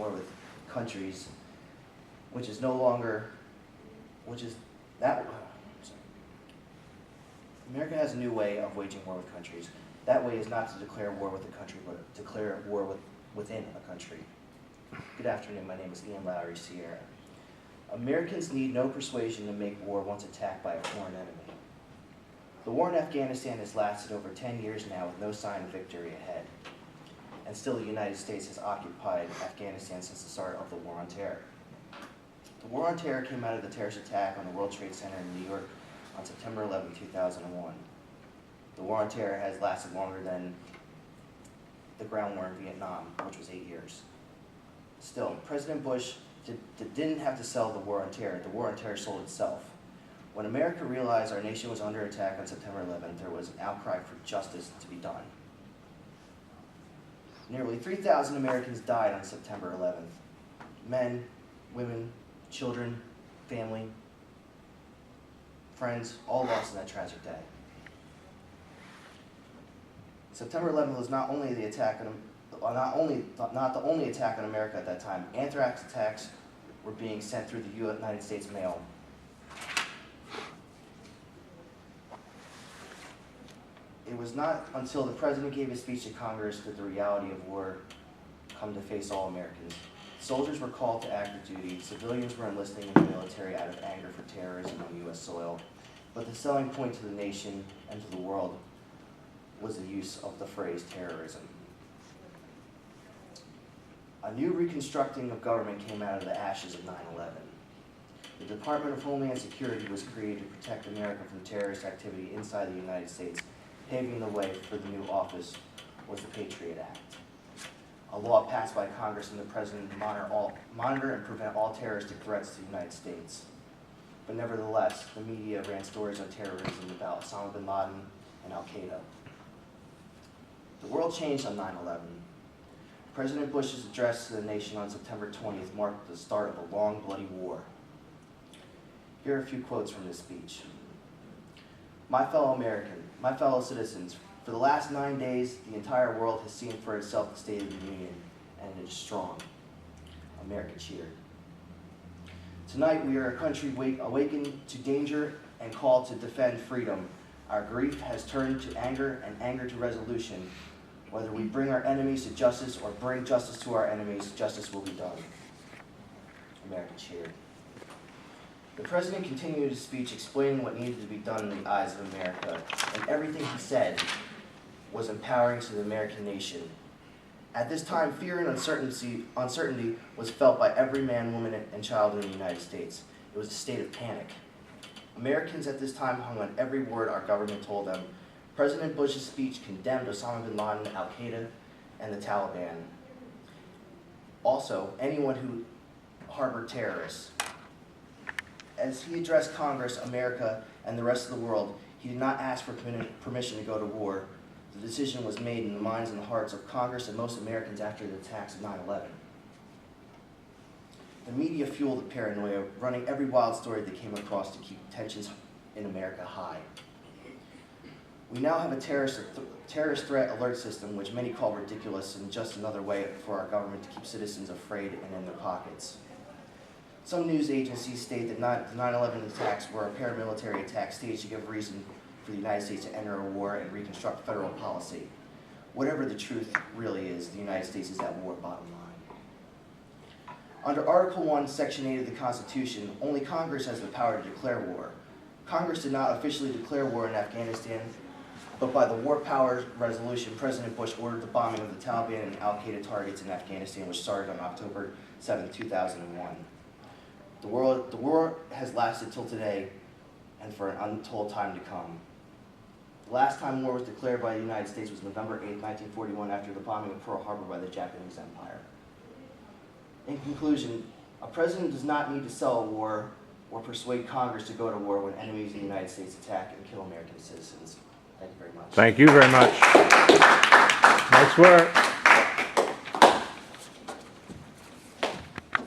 war with countries, which is no longer, which is that, sorry. America has a new way of waging war with countries. That way is not to declare war with a country, but declare war within a country. Good afternoon, my name is Ian Lowry Sierra. Americans need no persuasion to make war once attacked by a foreign enemy. The war in Afghanistan has lasted over 10 years now with no sign of victory ahead. And still the United States has occupied Afghanistan since the start of the War on Terror. The War on Terror came out of the terrorist attack on the World Trade Center in New York on September 11, 2001. The War on Terror has lasted longer than the ground war in Vietnam, which was 8 years. Still, President Bush didn't have to sell the War on Terror. The War on Terror sold itself. When America realized our nation was under attack on September 11th, there was an outcry for justice to be done. Nearly 3,000 Americans died on September 11th. Men, women, children, family, friends, all lost in that tragic day. September 11th was not only the attack on, not the only attack on America at that time. Anthrax attacks were being sent through the United States mail. It was not until the president gave his speech to Congress that the reality of war come to face all Americans. Soldiers were called to active duty. Civilians were enlisting in the military out of anger for terrorism on U.S. soil. But the selling point to the nation and to the world was the use of the phrase terrorism. A new reconstructing of government came out of the ashes of 9/11. The Department of Homeland Security was created to protect America from terrorist activity inside the United States. Paving the way for the new office was the Patriot Act, a law passed by Congress and the President to monitor and prevent all terroristic threats to the United States. But nevertheless, the media ran stories on terrorism about Osama bin Laden and Al-Qaeda. The world changed on 9/11. President Bush's address to the nation on September 20th marked the start of a long, bloody war. Here are a few quotes from this speech. My fellow American, my fellow citizens, for the last 9 days, the entire world has seen for itself the State of the Union, and it is strong. America cheered. Tonight, we are a country awakened to danger and called to defend freedom. Our grief has turned to anger and anger to resolution. Whether we bring our enemies to justice or bring justice to our enemies, justice will be done. America cheered. The president continued his speech explaining what needed to be done in the eyes of America, and everything he said was empowering to the American nation. At this time, fear and uncertainty was felt by every man, woman, and child in the United States. It was a state of panic. Americans at this time hung on every word our government told them. President Bush's speech condemned Osama bin Laden, Al-Qaeda, and the Taliban. Also, anyone who harbored terrorists. As he addressed Congress, America, and the rest of the world, he did not ask for permission to go to war. The decision was made in the minds and the hearts of Congress and most Americans after the attacks of 9/11. The media fueled the paranoia, running every wild story they came across to keep tensions in America high. We now have a terrorist threat alert system, which many call ridiculous and just another way for our government to keep citizens afraid and in their pockets. Some news agencies state that the 9/11 attacks were a paramilitary attack staged to give reason for the United States to enter a war and reconstruct federal policy. Whatever the truth really is, the United States is at war, bottom line. Under Article 1, Section 8 of the Constitution, only Congress has the power to declare war. Congress did not officially declare war in Afghanistan, but by the War Powers Resolution, President Bush ordered the bombing of the Taliban and Al-Qaeda targets in Afghanistan, which started on October 7, 2001. The war has lasted till today and for an untold time to come. The last time war was declared by the United States was November 8, 1941, after the bombing of Pearl Harbor by the Japanese Empire. In conclusion, a president does not need to sell a war or persuade Congress to go to war when enemies in the United States attack and kill American citizens. Thank you very much. Thank you very much. Nice work.